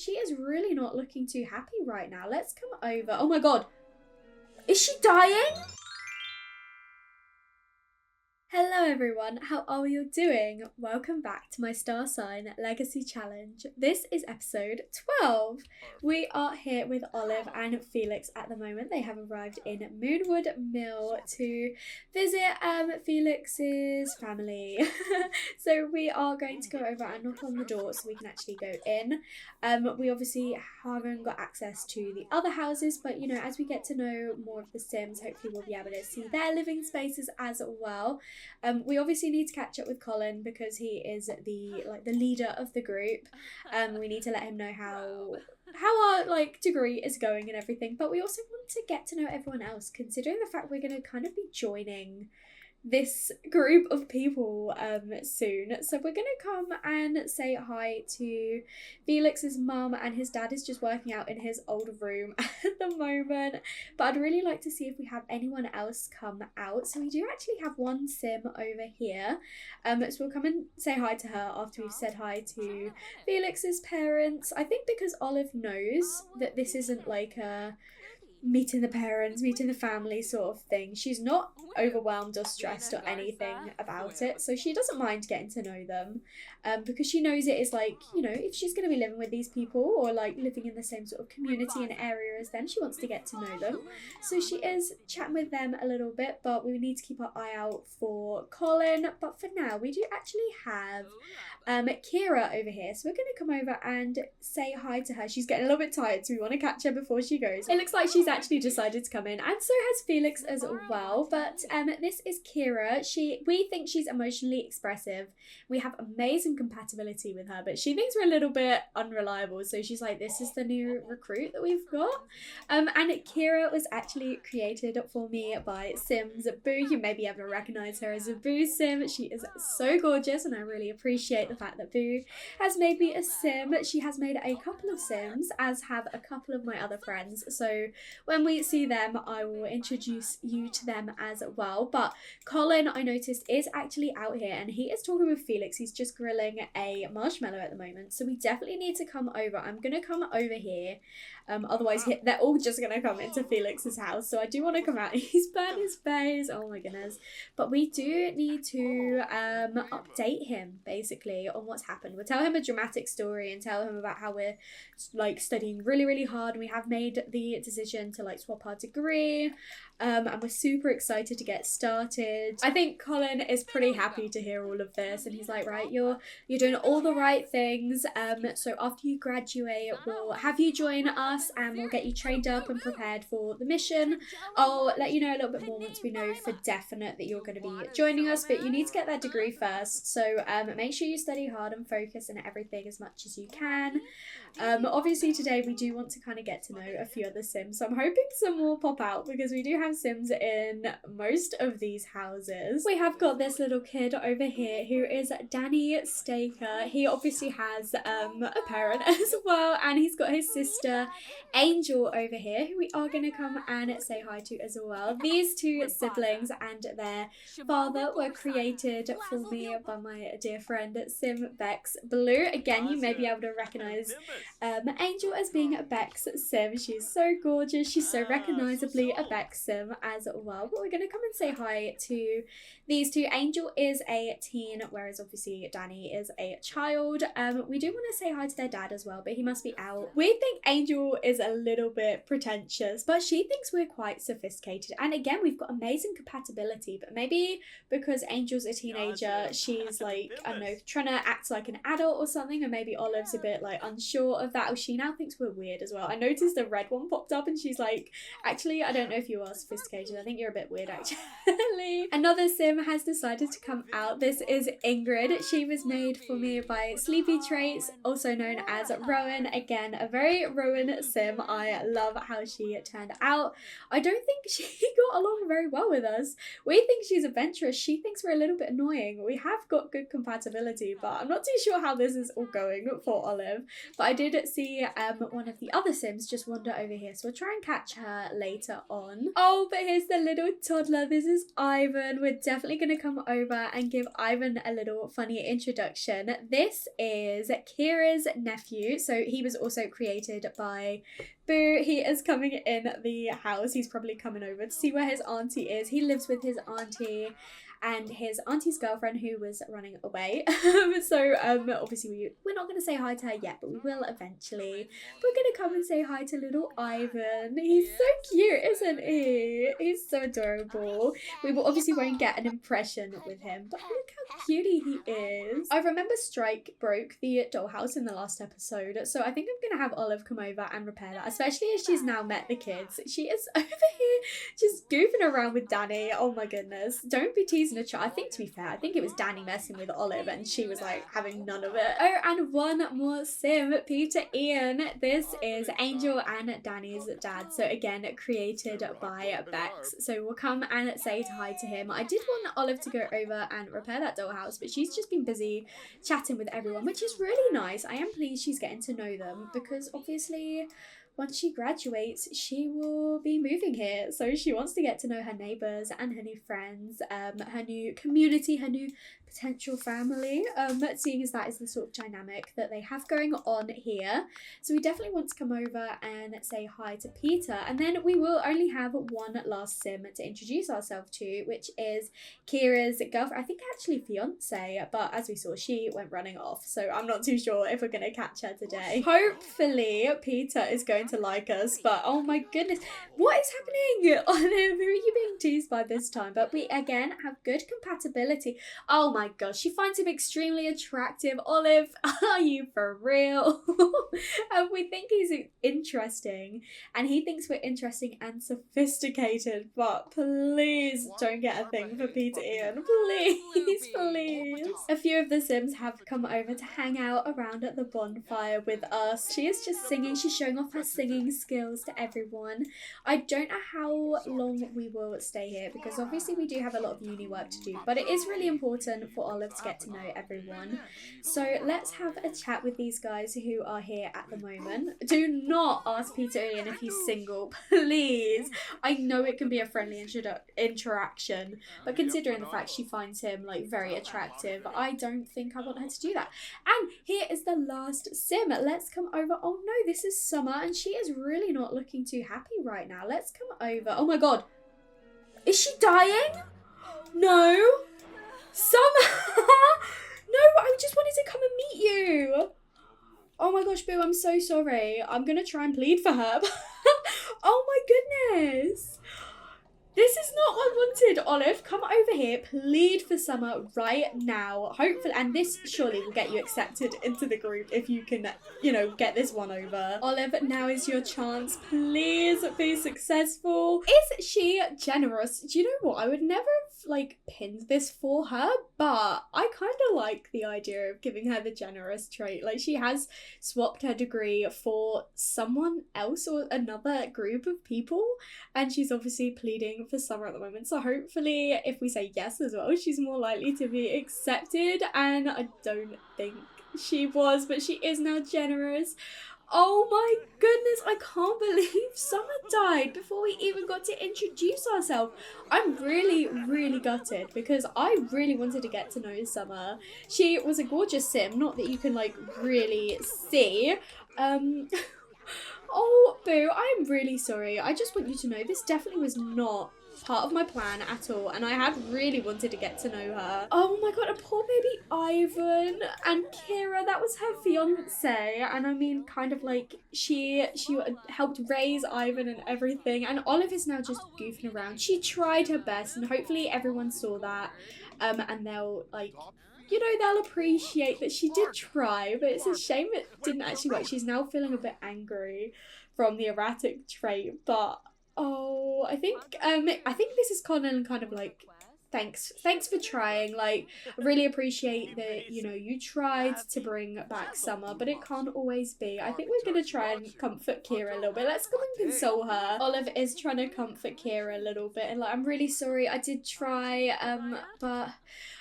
she is really not looking too happy right now. Let's come over. Oh my god. Is she dying? Hello everyone, how are you doing? Welcome back to my Star Sign Legacy Challenge. This is episode 12. We are here with Olive and Felix at the moment. They have arrived in Moonwood Mill to visit Felix's family. So we are going to go over and knock on the door so we can actually go in. We obviously haven't got access to the other houses, but you know, as we get to know more of the Sims, hopefully we'll be able to see their living spaces as well. We obviously need to catch up with Colin because he is the leader of the group. We need to let him know how our degree is going and everything, but we also want to get to know everyone else, considering the fact we're going to kind of be joining this group of people soon. So we're gonna come and say hi to Felix's mum, and his dad is just working out in his old room at the moment, but I'd really like to see if we have anyone else come out. So we do actually have one Sim over here, so we'll come and say hi to her after we've said hi to Felix's parents. I think because Olive knows that this isn't like a meeting the parents, meeting the family sort of thing. She's not overwhelmed or stressed or anything about it, so she doesn't mind getting to know them, because she knows it is like, you know, if she's going to be living with these people or like living in the same sort of community and area as them, she wants to get to know them. So she is chatting with them a little bit, but we need to keep our eye out for Colin. But for now, we do actually have Kira over here, so we're going to come over and say hi to her. She's getting a little bit tired, so we want to catch her before she goes. It looks like she's actually decided to come in, and so has Felix as well. But this is Kira. We think she's emotionally expressive. We have amazing compatibility with her, but she thinks we're a little bit unreliable, so she's like, this is the new recruit that we've got. And Kira was actually created for me by Sims Boo. You may be able to recognize her as a Boo Sim. She is so gorgeous, and I really appreciate the fact that Boo has made me a Sim. She has made a couple of Sims, as have a couple of my other friends, so when we see them, I will introduce you to them as well. But Colin, I noticed, is actually out here, and he is talking with Felix. He's just grilling a marshmallow at the moment, so we definitely need to come over. I'm going to come over here, otherwise they're all just going to come into Felix's house, so I do want to come out. He's burnt his face, oh my goodness. But we do need to update him, basically, on what's happened. We'll tell him a dramatic story and tell him about how we're like studying really, really hard, and we have made the decision to like swap our degree, and we're super excited to get started. I think Colin is pretty happy to hear all of this, and he's like, right, you're doing all the right things, so after you graduate, we'll have you join us and we'll get you trained up and prepared for the mission. I'll let you know a little bit more once we know for definite that you're going to be joining us, but you need to get that degree first, so make sure you study hard and focus and everything as much as you can. Obviously today we do want to kind of get to know a few other Sims, so I'm hoping some more pop out because we do have Sims in most of these houses. We have got this little kid over here who is Danny Staker. He obviously has a parent as well, and he's got his sister Angel over here, who we are going to come and say hi to as well. These two siblings and their father were created for me by my dear friend Sim Bex Blue. Again, you may be able to recognise Angel as being a Bex Sim. She's so gorgeous, she's so recognisably a Bex Sim as well. But we're going to come and say hi to these two. Angel is a teen, whereas obviously Danny is a child. We do want to say hi to their dad as well, but he must be out. We think Angel is a little bit pretentious, but she thinks we're quite sophisticated. And again, we've got amazing compatibility, but maybe because Angel's a teenager, she's like, I don't know, trying to act like an adult or something, and maybe Olive's a bit like unsure of that, or she now thinks we're weird as well. I noticed the red one popped up and she's like, actually, I don't know if you are sophisticated, I think you're a bit weird actually. Another Sim has decided to come out. This is Ingrid. She was made for me by Sleepy Traits, also known as Rowan. Again, a very Rowan Sim. I love how she turned out. I don't think she got along very well with us. We think she's adventurous. She thinks we're a little bit annoying. We have got good compatibility, but I'm not too sure how this is all going for Olive. But I did see one of the other Sims just wander over here, so we'll try and catch her later on. Oh Oh, but here's the little toddler. This is Ivan. We're definitely going to come over and give Ivan a little funny introduction. This is Kira's nephew. So he was also created by Boo. He is coming in the house. He's probably coming over to see where his auntie is. He lives with his auntie and his auntie's girlfriend who was running away. So obviously we're not going to say hi to her yet, but we will eventually. We're going to come and say hi to little Ivan. He's so cute, isn't he? He's so adorable. We obviously won't get an impression with him, but look how cutie he is. I remember Strike broke the dollhouse in the last episode, so I think I'm going to have Olive come over and repair that, especially as she's now met the kids. She is over here just goofing around with Danny. Oh my goodness. Don't be teasing a child. I think, to be fair, I think it was Danny messing with Olive and she was like having none of it. Oh, and one more sim, Peter Ian. This is Angel and Danny's dad. So again, created by Bex. So we'll come and say hi to him. I did want Olive to go over and repair that dollhouse, but she's just been busy chatting with everyone, which is really nice. I am pleased she's getting to know them because obviously once she graduates, she will be moving here. So she wants to get to know her neighbours and her new friends, her new community, her new potential family, seeing as that is the sort of dynamic that they have going on here. So we definitely want to come over and say hi to Peter, and then we will only have one last sim to introduce ourselves to, which is Kira's girlfriend, I think actually fiance, but as we saw, she went running off, so I'm not too sure if we're going to catch her today. Hopefully Peter is going to like us, but oh my goodness, what is happening? Olive, who are you being teased by this time? But we again have good compatibility. Oh my gosh, she finds him extremely attractive. Olive, are you for real? And we think he's interesting, and he thinks we're interesting and sophisticated, but please don't get a thing for Peter Ian. Please, please. A few of the Sims have come over to hang out around at the bonfire with us. She is just singing. She's showing off her singing skills to everyone. I don't know how long we will stay here because obviously we do have a lot of uni work to do, but it is really important for Olive to get to know everyone. So let's have a chat with these guys who are here at the moment. Do not ask Peter Ian if he's single, please. I know it can be a friendly interaction, but considering the fact she finds him like very attractive, I don't think I want her to do that. And here is the last sim. Let's come over. Oh no, this is Summer and she is really not looking too happy right now. Let's come over. Oh my god. Is she dying? No. Summer! No, I just wanted to come and meet you. Oh my gosh, Boo, I'm so sorry. I'm going to try and plead for her. Oh my goodness. This is not what I wanted. Olive, come over here. Plead for Summer right now. Hopefully, and this surely will get you accepted into the group if you can, you know, get this one over. Olive, now is your chance. Please be successful. Is she generous? Do you know what? I would never have, like, pinned this for her, but I kind of like the idea of giving her the generous trait. Like, she has swapped her degree for someone else or another group of people, and she's obviously pleading for Summer at the moment, so hopefully if we say yes as well, she's more likely to be accepted, and I don't think she was, but she is now generous. Oh my goodness, I can't believe Summer died before we even got to introduce ourselves. I'm really gutted because I really wanted to get to know Summer. She was a gorgeous sim, not that you can like really see. Oh, Boo, I am really sorry. I just want you to know this definitely was not part of my plan at all, and I had really wanted to get to know her. Oh my god, and poor baby Ivan and Kira, that was her fiance, and I mean kind of like she helped raise Ivan and everything, and Olive is now just goofing around. She tried her best, and hopefully everyone saw that, and they'll like, you know, they'll appreciate that she did try, but it's a shame it didn't actually work. She's now feeling a bit angry from the erratic trait, but oh, I think this is Colin kind of like thanks for trying. Like, I really appreciate that, you tried to bring back summer, but it can't always be. I think we're gonna try and comfort Kira a little bit. Let's come and console her. Olive is trying to comfort Kira a little bit, and like, I'm really sorry, I did try, but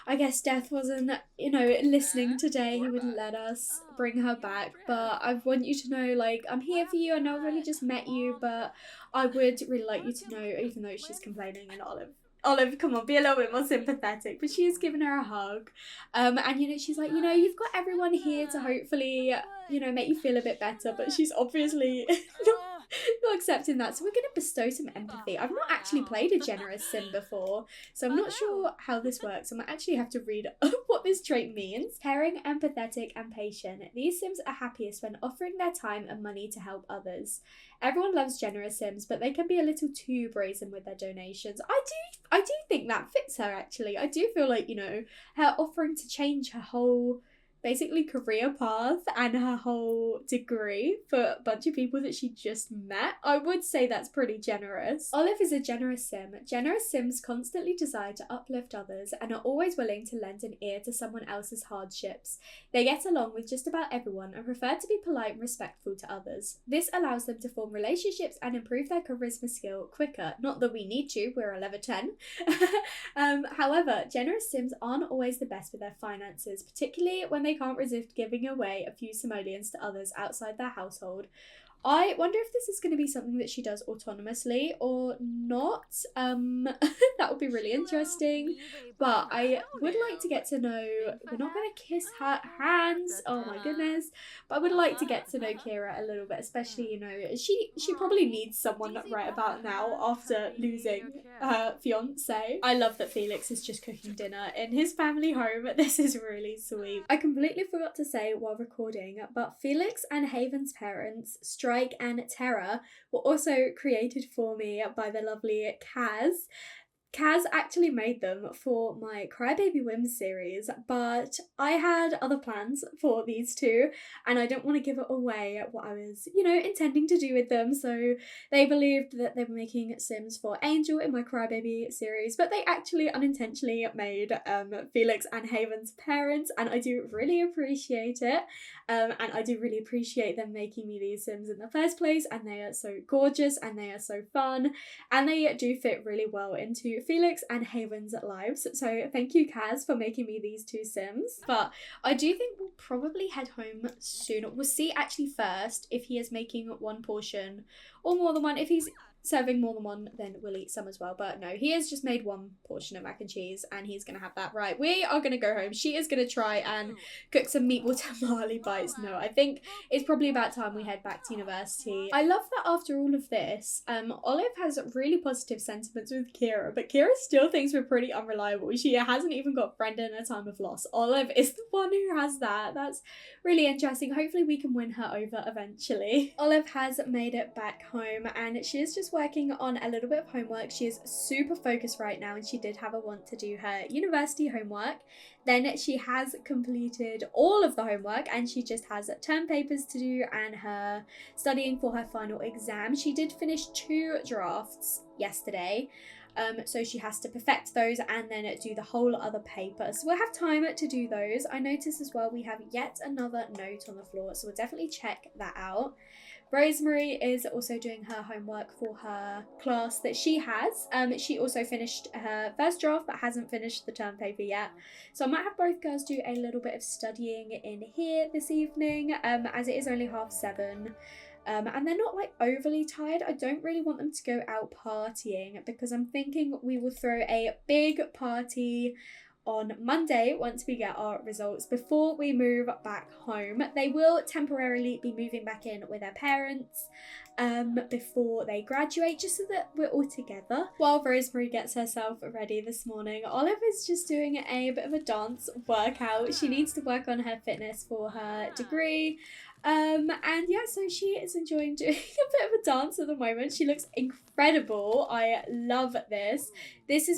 I guess Death wasn't, listening today. He wouldn't let us bring her back, but I want you to know, like, I'm here for you. I know I've only just met you, but I would really like you to know, even though she's complaining, and Olive, come on, be a little bit more sympathetic. But she is giving her a hug. And, she's like, you've got everyone here to hopefully, make you feel a bit better. But she's obviously not accepting that. So we're going to bestow some empathy. I've not actually played a generous sim before, so I'm not sure how this works. I might actually have to read what this trait means. Caring, empathetic, and patient. These sims are happiest when offering their time and money to help others. Everyone loves generous sims, but they can be a little too brazen with their donations. I do think that fits her, actually. I do feel like, her offering to change her whole basically career path and her whole degree for a bunch of people that she just met. I would say that's pretty generous. Olive is a generous sim. Generous sims constantly desire to uplift others and are always willing to lend an ear to someone else's hardships. They get along with just about everyone and prefer to be polite and respectful to others. This allows them to form relationships and improve their charisma skill quicker. Not that we need to, we're a level 10. However, generous sims aren't always the best with their finances, particularly when they can't resist giving away a few simoleons to others outside their household. I wonder if this is going to be something that she does autonomously or not. That would be really interesting. But I would like to get to know, we're not going to kiss her hands, oh my goodness. But I would like to get to know Kira a little bit, especially, she probably needs someone right about now after losing her fiance. I love that Felix is just cooking dinner in his family home. This is really sweet. I completely forgot to say while recording, but Felix and Haven's parents, Strike and Terra, were also created for me by the lovely Kaz. Kaz actually made them for my Crybaby Whims series, but I had other plans for these two, and I don't want to give it away what I was, intending to do with them, so they believed that they were making Sims for Angel in my Crybaby series, but they actually unintentionally made Felix and Haven's parents, and I do really appreciate it, and I do really appreciate them making me these Sims in the first place, and they are so gorgeous, and they are so fun, and they do fit really well into Felix and Haven's lives. So thank you, Kaz, for making me these two Sims. But I do think we'll probably head home soon. We'll see actually first if he is making one portion or more than one. If he's serving more than one, then we'll eat some as well. But no, he has just made one portion of mac and cheese and he's gonna have that. Right, we are gonna go home. She is gonna try and cook some meatball tamale bites. No, I think it's probably about time we head back to university. I love that after all of this, Olive has really positive sentiments with Kira, but Kira still thinks we're pretty unreliable. She hasn't even got friend in a time of loss. Olive is the one who has that. That's really interesting. Hopefully we can win her over eventually. Olive has made it back home and she is just working on a little bit of homework. She is super focused right now and she did have a want to do her university homework. Then she has completed all of the homework and she just has term papers to do and her studying for her final exam. She did finish 2 drafts yesterday. So she has to perfect those and then do the whole other paper. So we'll have time to do those. I noticed as well we have yet another note on the floor, so we'll definitely check that out. Rosemary is also doing her homework for her class that she has. She also finished her first draft but hasn't finished the term paper yet. So I might have both girls do a little bit of studying in here this evening, as it is only 7:30. And they're not like overly tired. I don't really want them to go out partying because I'm thinking we will throw a big party on Monday once we get our results before we move back home. They will temporarily be moving back in with their parents before they graduate, just so that we're all together. While Rosemary gets herself ready this morning, Olive is just doing a bit of a dance workout. She needs to work on her fitness for her degree. And yeah, so she is enjoying doing a bit of a dance at the moment. She looks incredible. I love this.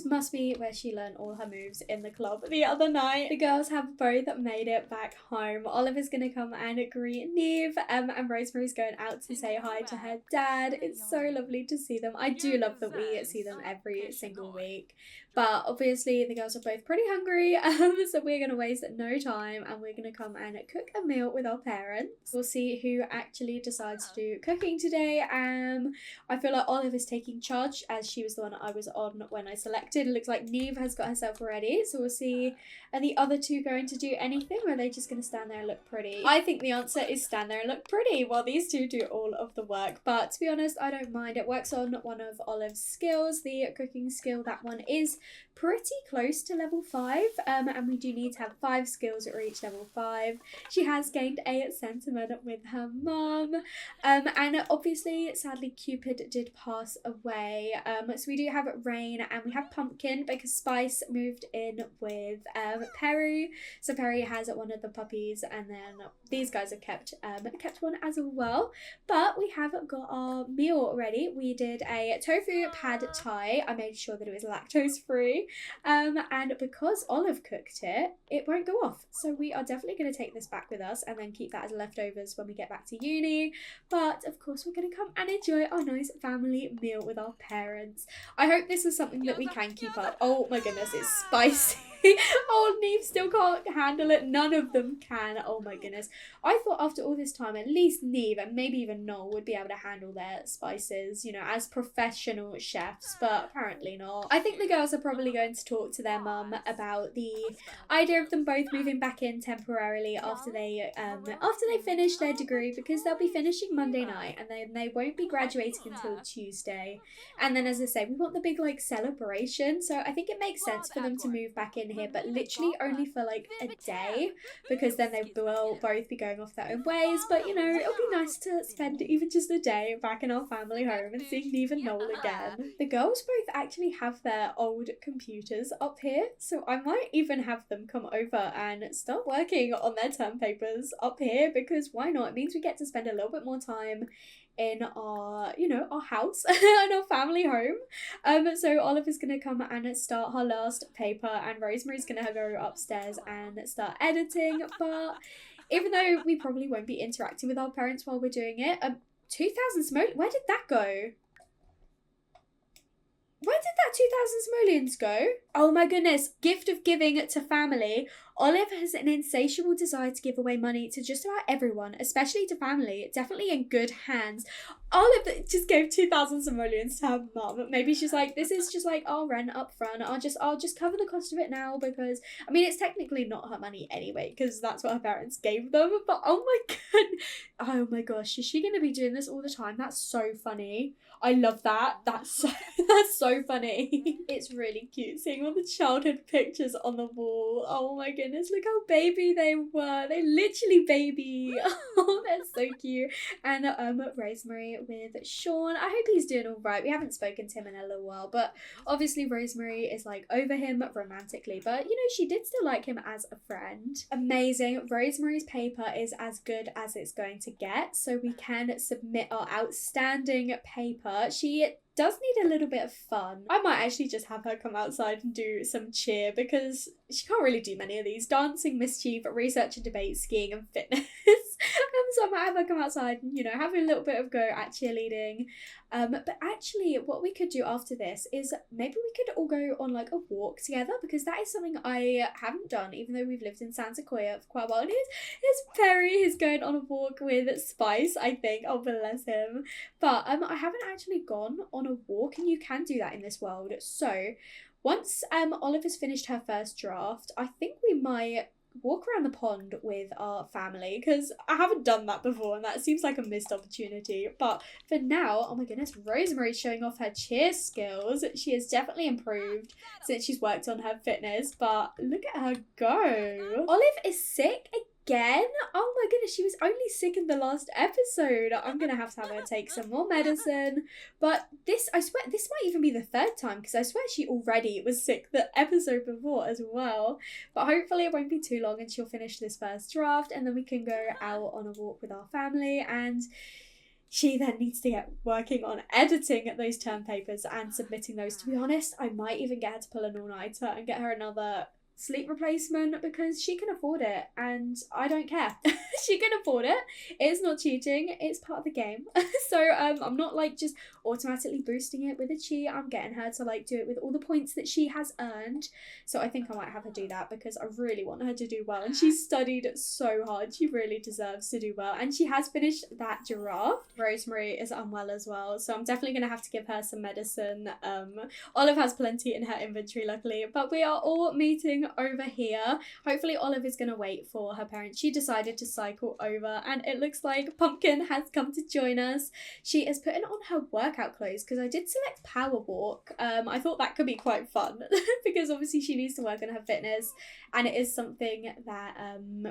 Must be where she learned all her moves in the club the other night. The girls have both made it back home. Olive is going to come and greet Neve, and Rosemary's going out to say hi to her dad. It's so lovely to see them. I do love that we see them every single week. But obviously the girls are both pretty hungry, so we're going to waste no time and we're going to come and cook a meal with our parents. We'll see who actually decides to do cooking today. I feel like Olive is taking charge, as she was the one I was on when I selected. It looks like Neve has got herself ready, so we'll see, are the other two going to do anything, or are they just going to stand there and look pretty? I think the answer is stand there and look pretty while these two do all of the work, but to be honest, I don't mind. It works on one of Olive's skills, the cooking skill. That one is pretty close to level 5, and we do need to have 5 skills at reach level 5. She has gained a sentiment with her mum, and obviously sadly Cupid did pass away, so we do have Rain and we have Pumpkin because Spice moved in with Perry, so Perry has one of the puppies, and then these guys have kept one as well. But we have got our meal ready. We did a tofu pad thai. I made sure that it was lactose free, and because Olive cooked it, it won't go off, so we are definitely going to take this back with us and then keep that as leftovers when we get back to uni. But of course we're going to come and enjoy our nice family meal with our parents. I hope this is something that we can keep up. Oh my goodness, it's spicy. Oh, Neve still can't handle it. None of them can. Oh my goodness. I thought after all this time, at least Neve and maybe even Noel would be able to handle their spices, you know, as professional chefs, but apparently not. I think the girls are probably going to talk to their mum about the idea of them both moving back in temporarily after they finish their degree, because they'll be finishing Monday night and then they won't be graduating until Tuesday. And then, as I say, we want the big like celebration, so I think it makes sense for them to move back in here, but literally only for like a day, because then they will both be going off their own ways. But you know, it'll be nice to spend even just a day back in our family home and seeing Neve and Noel again. The girls both actually have their old computers up here, so I might even have them come over and start working on their term papers up here, because why not? It means we get to spend a little bit more time in our, you know, our house and our family home. So Olive is going to come and start her last paper, and Rosemary's going to go upstairs and start editing. But even though we probably won't be interacting with our parents while we're doing it, 2,000 smoke, where did that go? Where did that 2,000 simoleons go? Oh my goodness, gift of giving to family. Olive has an insatiable desire to give away money to just about everyone, especially to family. Definitely in good hands. Olive just gave 2,000 simoleons to her mum. Maybe she's like, this is just like our rent up front. I'll just cover the cost of it now, because I mean it's technically not her money anyway, because that's what her parents gave them. But oh my gosh, is she gonna be doing this all the time? That's so funny. I love that. That's so funny. It's really cute seeing all the childhood pictures on the wall. Oh my goodness, look how baby they were. They literally baby. Oh, that's so cute. And Rosemary with Sean. I hope he's doing all right. We haven't spoken to him in a little while, but obviously Rosemary is like over him romantically, but you know, she did still like him as a friend. Amazing. Rosemary's paper is as good as it's going to get, so we can submit our outstanding paper. She does need a little bit of fun. I might actually just have her come outside and do some cheer, because she can't really do many of these. Dancing, mischief, research and debate, skiing and fitness. So I might have her come outside and, you know, have a little bit of go at cheerleading. But actually what we could do after this is maybe we could all go on like a walk together, because that is something I haven't done, even though we've lived in San Sequoia for quite a while. And here's Perry is going on a walk with Spice, I think. Oh, bless him. But I haven't actually gone on a walk, and you can do that in this world. So once Olive has finished her first draft, I think we might walk around the pond with our family, because I haven't done that before and that seems like a missed opportunity. But for now, oh my goodness, Rosemary's showing off her cheer skills. She has definitely improved since she's worked on her fitness, but look at her go. Olive is sick again? Oh my goodness, she was only sick in the last episode. I'm gonna have to have her take some more medicine. But this, I swear, this might even be the third time, because I swear she already was sick the episode before as well. But hopefully it won't be too long and she'll finish this first draft, and then we can go out on a walk with our family. And she then needs to get working on editing those term papers and submitting those. To be honest, I might even get her to pull an all-nighter and get her another sleep replacement because she can afford it and I don't care. She can afford it. It's not cheating. It's part of the game. So I'm not like just automatically boosting it with a cheat. I'm getting her to like do it with all the points that she has earned. So I think I might have her do that because I really want her to do well. And she's studied so hard. She really deserves to do well. And she has finished that draft. Rosemary is unwell as well. So I'm definitely going to have to give her some medicine. Olive has plenty in her inventory, luckily. But we are all meeting over here. Hopefully Olive is going to wait for her parents. She decided to cycle over and it looks like Pumpkin has come to join us. She is putting on her workout clothes because I did select Power Walk. I thought that could be quite fun because obviously she needs to work on her fitness and it is something that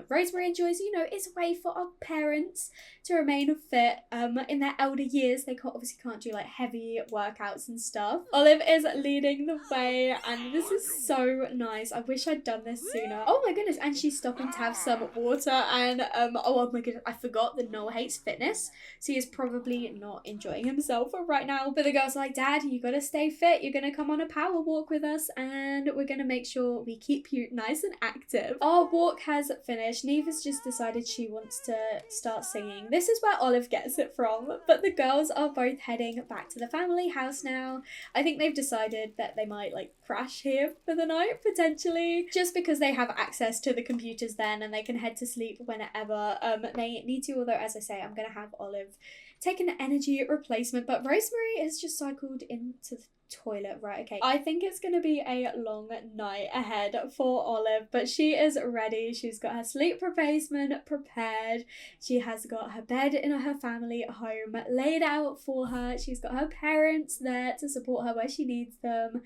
Rosemary enjoys. You know, it's a way for our parents to remain fit in their elder years. They obviously can't do like heavy workouts and stuff. Olive is leading the way and this is so nice. I wish I'd done this sooner. Oh my goodness, and she's stopping to have some water and oh my goodness, I forgot that Noel hates fitness, so he is probably not enjoying himself right now. But the girl's like, Dad, you gotta stay fit. You're gonna come on a power walk with us and we're gonna make sure we keep you nice and active. Our walk has finished. Neve has just decided she wants to start singing. This is where Olive gets it from, but the girls are both heading back to the family house now. I think they've decided that they might like crash here for the night, potentially, just because they have access to the computers then and they can head to sleep whenever they need to. Although, as I say, I'm gonna have Olive take an energy replacement, but Rosemary has just cycled into the toilet. Right, okay, I think it's gonna be a long night ahead for Olive, but she is ready. She's got her sleep replacement prepared. She has got her bed in her family home laid out for her. She's got her parents there to support her where she needs them.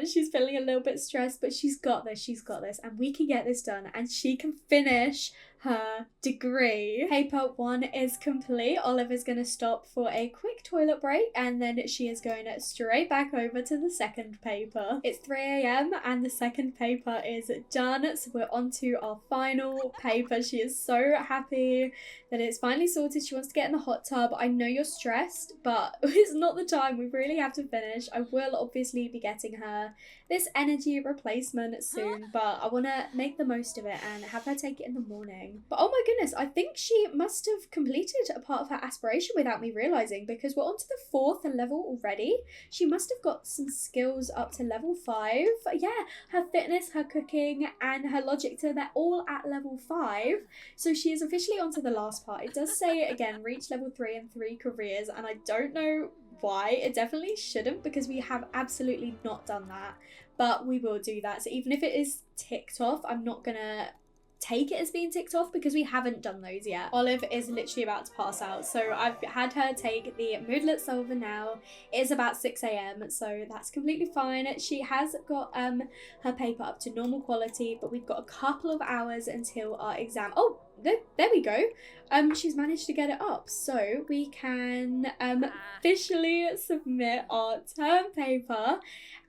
She's feeling a little bit stressed, but she's got this, and we can get this done and she can finish her degree. Paper 1 is complete. Olive is going to stop for a quick toilet break and then she is going straight back over to the second paper. It's 3 a.m. and the second paper is done, so we're on to our final paper. She is so happy that it's finally sorted. She wants to get in the hot tub. I know you're stressed, but it's not the time. We really have to finish. I will obviously be getting her this energy replacement soon, but I want to make the most of it and have her take it in the morning. But oh my goodness, I think she must have completed a part of her aspiration without me realising, because we're on to the 4th level already. She must have got some skills up to level 5. Yeah, her fitness, her cooking and her logic, so they're all at level 5. So she is officially onto the last part. It does say again, reach level 3 in 3 careers, and I don't know why. It definitely shouldn't, because we have absolutely not done that, but we will do that. So even if it is ticked off, I'm not gonna take it as being ticked off because we haven't done those yet. Olive is literally about to pass out, so I've had her take the moodlet solver now. It is about 6 a.m, so that's completely fine. She has got her paper up to normal quality, but we've got a couple of hours until our exam. Oh, there we go. She's managed to get it up, so we can officially submit our term paper,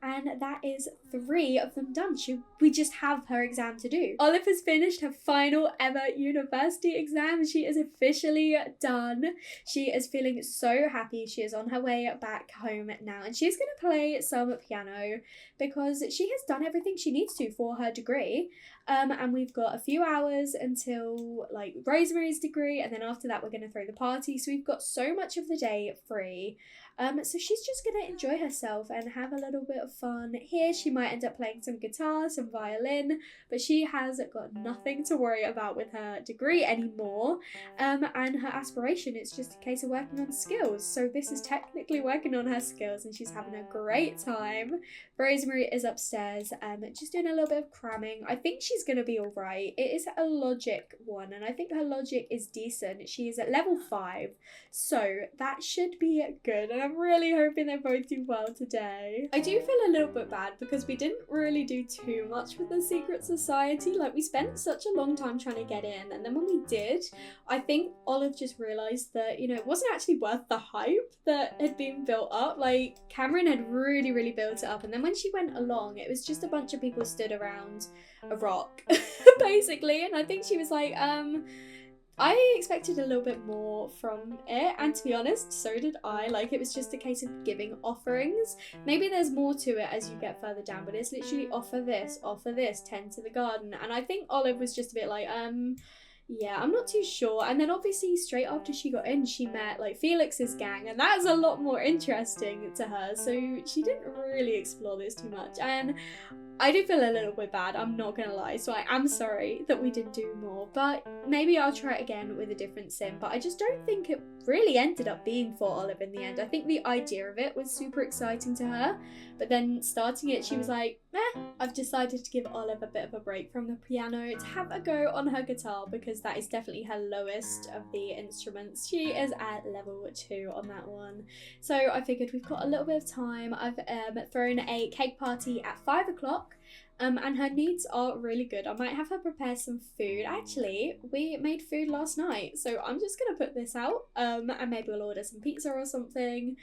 and that is 3 of them done. We just have her exam to do. Olive has finished her final ever university exam. She is officially done. She is feeling so happy. She is on her way back home now, and she's going to play some piano because she has done everything she needs to for her degree. And we've got a few hours until like Rosemary's degree, and then after that we're going to throw the party, so we've got so much of the day free. So she's just going to enjoy herself and have a little bit of fun here. She might end up playing some guitar, some violin, but she has got nothing to worry about with her degree anymore. And her aspiration, it's just a case of working on skills. So this is technically working on her skills and she's having a great time. Rosemary is upstairs just doing a little bit of cramming. I think she's going to be alright. It is a logic one and I think her logic is decent. She is at level 5, so that should be good, and I'm really hoping they both do well today. I do feel a little bit bad because we didn't really do too much with the secret society. Like, we spent such a long time trying to get in, and then when we did, I think Olive just realised that, you know, it wasn't actually worth the hype that had been built up. Like, Cameron had really built it up, and then when she went along, it was just a bunch of people stood around a rock basically, and I think she was like, I expected a little bit more from it, and to be honest, so did I. Like, it was just a case of giving offerings. Maybe there's more to it as you get further down, but it's literally offer this, tend to the garden. And I think Olive was just a bit like, yeah, I'm not too sure. And then obviously straight after she got in, she met like Felix's gang, and that's a lot more interesting to her. So she didn't really explore this too much. And I do feel a little bit bad, I'm not gonna lie, so I am sorry that we didn't do more, but maybe I'll try it again with a different sim. But I just don't think it really ended up being for Olive in the end. I think the idea of it was super exciting to her, but then starting it, she was like, I've decided to give Olive a bit of a break from the piano to have a go on her guitar, because that is definitely her lowest of the instruments. She is at level 2 on that one. So I figured we've got a little bit of time. I've thrown a cake party at 5 o'clock. And her needs are really good. I might have her prepare some food. Actually, we made food last night, so I'm just gonna put this out, and maybe we'll order some pizza or something.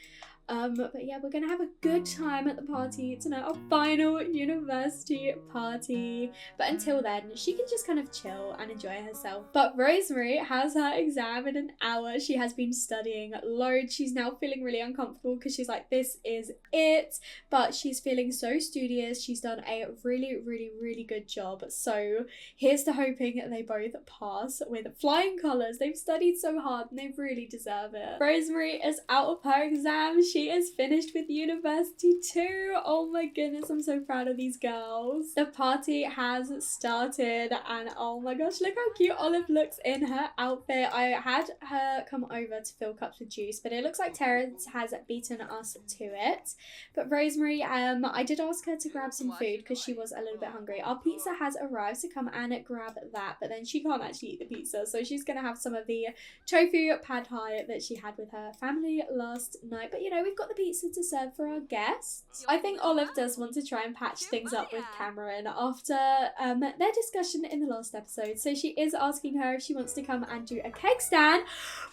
But yeah, we're gonna have a good time at the party tonight, our final university party. But until then, she can just kind of chill and enjoy herself. But Rosemary has her exam in an hour. She has been studying loads. She's now feeling really uncomfortable because she's like, this is it. But she's feeling so studious. She's done a really, really, really good job. So here's to hoping they both pass with flying colours. They've studied so hard and they really deserve it. Rosemary is out of her exam. She is finished with university too. Oh my goodness, I'm so proud of these girls. The party has started, and oh my gosh, look how cute Olive looks in her outfit. I had her come over to fill cups with juice, but it looks like Terrence has beaten us to it. But Rosemary, I did ask her to grab some food because she was a little bit hungry. Our pizza has arrived, to come and grab that, but then she can't actually eat the pizza, so she's gonna have some of the tofu pad thai that she had with her family last night. But you know, we've got the pizza to serve for our guests. I think Olive does want to try and patch things up with Cameron after their discussion in the last episode. So she is asking her if she wants to come and do a cake stand.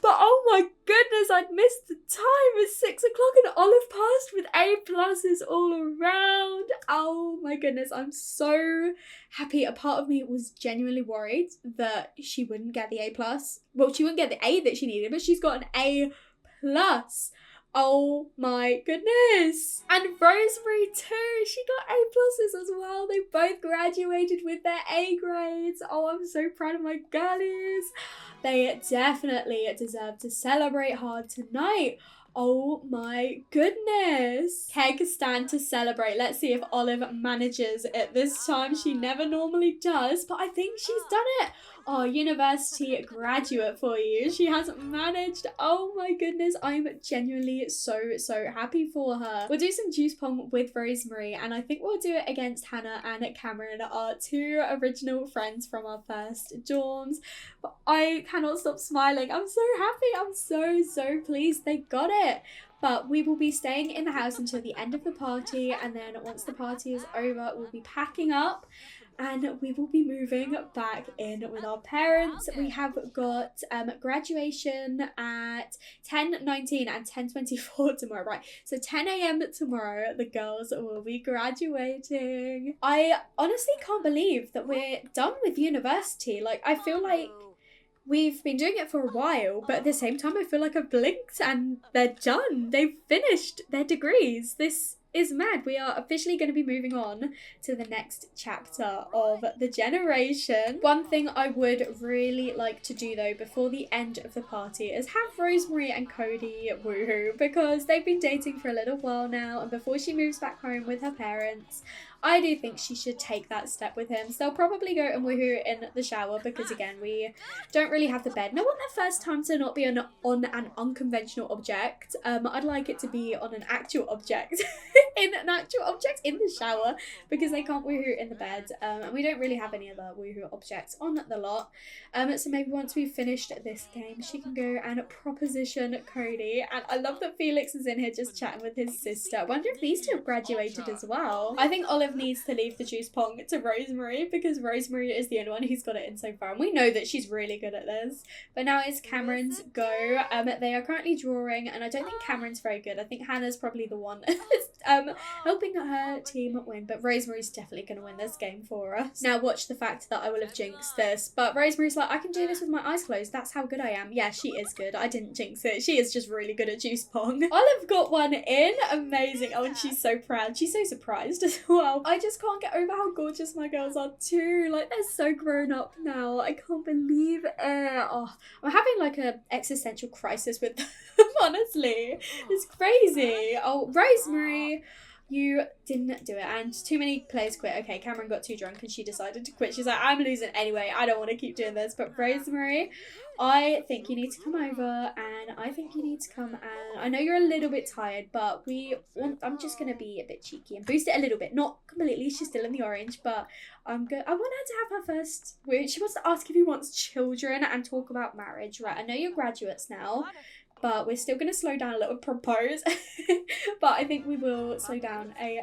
But oh my goodness, I'd missed the time. It's 6 o'clock and Olive passed with A+ all around. Oh my goodness, I'm so happy. A part of me was genuinely worried that she wouldn't get the A+. Well, she wouldn't get the A that she needed, but she's got an A+. Oh my goodness. And Rosemary too. She got A+ as well. They both graduated with their A grades. Oh, I'm so proud of my girlies. They definitely deserve to celebrate hard tonight. Oh my goodness. Keg stand to celebrate. Let's see if Olive manages it this time. She never normally does, but I think she's done it. Oh, university graduate for you. She has managed. Oh my goodness. I'm genuinely so happy for her. We'll do some juice pong with Rosemary, and I think we'll do it against Hannah and Cameron, our 2 original friends from our first dorms. But I cannot stop smiling. I'm so happy. I'm so pleased they got it. But we will be staying in the house until the end of the party, and then once the party is over, we'll be packing up and we will be moving back in with our parents. We have got graduation at 10:19 and 10:24 tomorrow, right? So 10 a.m. tomorrow, the girls will be graduating. I honestly can't believe that we're done with university. Like, I feel like we've been doing it for a while, but at the same time, I feel like I've blinked and they're done. They've finished their degrees. This is mad. We are officially going to be moving on to the next chapter of the generation. One thing I would really like to do though before the end of the party is have Rosemary and Cody woohoo, because they've been dating for a little while now, and before she moves back home with her parents, I do think she should take that step with him. So they'll probably go and woohoo in the shower, because again, we don't really have the bed. And I want their first time to not be on an unconventional object. I'd like it to be on an actual object. In the shower, because they can't woohoo in the bed, and we don't really have any other woohoo objects on the lot. So maybe once we've finished this game, she can go and proposition Cody. And I love that Felix is in here just chatting with his sister. I wonder if these two have graduated as well. I think Olive needs to leave the juice pong to Rosemary, because Rosemary is the only one who's got it in so far, and we know that she's really good at this. But now it's Cameron's go. They are currently drawing, and I don't think Cameron's very good. I think Hannah's probably the one that's helping her team win. But Rosemary's definitely going to win this game for us. Now watch the fact that I will have jinxed this. But Rosemary's like, I can do this with my eyes closed. That's how good I am. Yeah, she is good. I didn't jinx it. She is just really good at juice pong. Olive got one in. Amazing. Oh, and she's so proud. She's so surprised as well. I just can't get over how gorgeous my girls are too. Like, they're so grown up now. I can't believe it. Oh, I'm having like a existential crisis with them, honestly. It's crazy. Oh, Rosemary, you didn't do it, and too many players quit. Okay, Cameron got too drunk and she decided to quit. She's like, I'm losing anyway. I don't want to keep doing this. But Rosemary, I think you need to come over, and I think you need to come, and I know you're a little bit tired, but I'm just going to be a bit cheeky and boost it a little bit. Not completely, she's still in the orange, but I want her to have her first word. She wants to ask if he wants children and talk about marriage. Right, I know you're graduates now, but we're still going to slow down a little, propose. But I think we will slow down a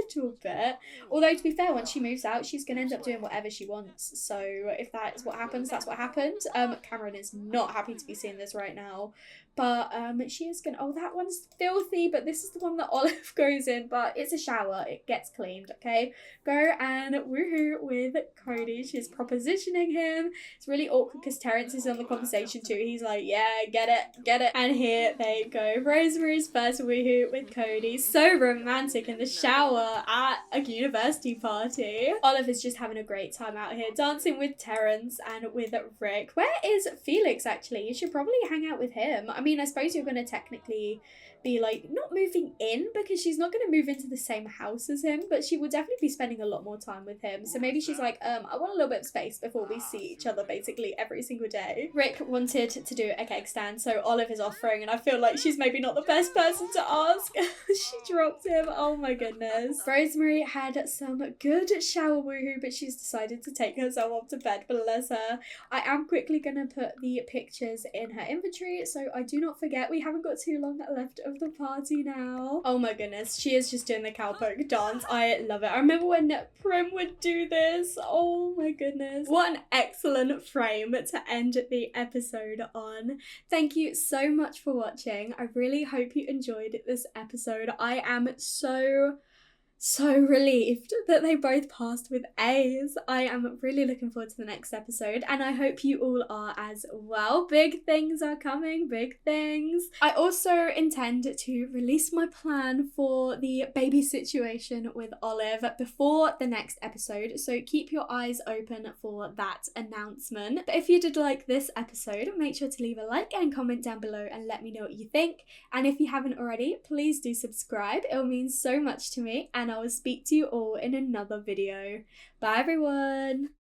little bit. Although, to be fair, once she moves out, she's going to end up doing whatever she wants. So if that is what happens, that's what happens. Cameron is not happy to be seeing this right now. But she is going to... Oh, that one's filthy, but this is the one that Olive goes in. But it's a shower. It gets cleaned, okay? Go and woohoo with Cody. She's propositioning him. It's really awkward because Terrence is on the conversation too. He's like, yeah, get it. And here they go. Rosemary's first woohoo with Cody. So romantic in the shower at a university party. Olive is just having a great time out here, dancing with Terrence and with Rick. Where is Felix, actually? You should probably hang out with him. I mean, I suppose you're going to technically be like not moving in because she's not going to move into the same house as him, but she will definitely be spending a lot more time with him. So maybe she's like, I want a little bit of space before we see each other basically every single day. Rick wanted to do a cake stand, so Olive is offering, and I feel like she's maybe not the best person to ask. She dropped him. Oh my goodness. Rosemary had some good shower woohoo, but she's decided to take herself off to bed. Bless her. I am quickly going to put the pictures in her inventory so I do not forget. We haven't got too long left of the party now. Oh my goodness, she is just doing the cowpoke dance. I love it. I remember when Prim would do this. Oh my goodness. What an excellent frame to end the episode on. Thank you so much for watching. I really hope you enjoyed this episode. I am so relieved that they both passed with A's. I am really looking forward to the next episode, and I hope you all are as well. Big things are coming, big things. I also intend to release my plan for the baby situation with Olive before the next episode, so keep your eyes open for that announcement. But if you did like this episode, make sure to leave a like and comment down below and let me know what you think. And if you haven't already, please do subscribe. It will mean so much to me, and I will speak to you all in another video. Bye everyone!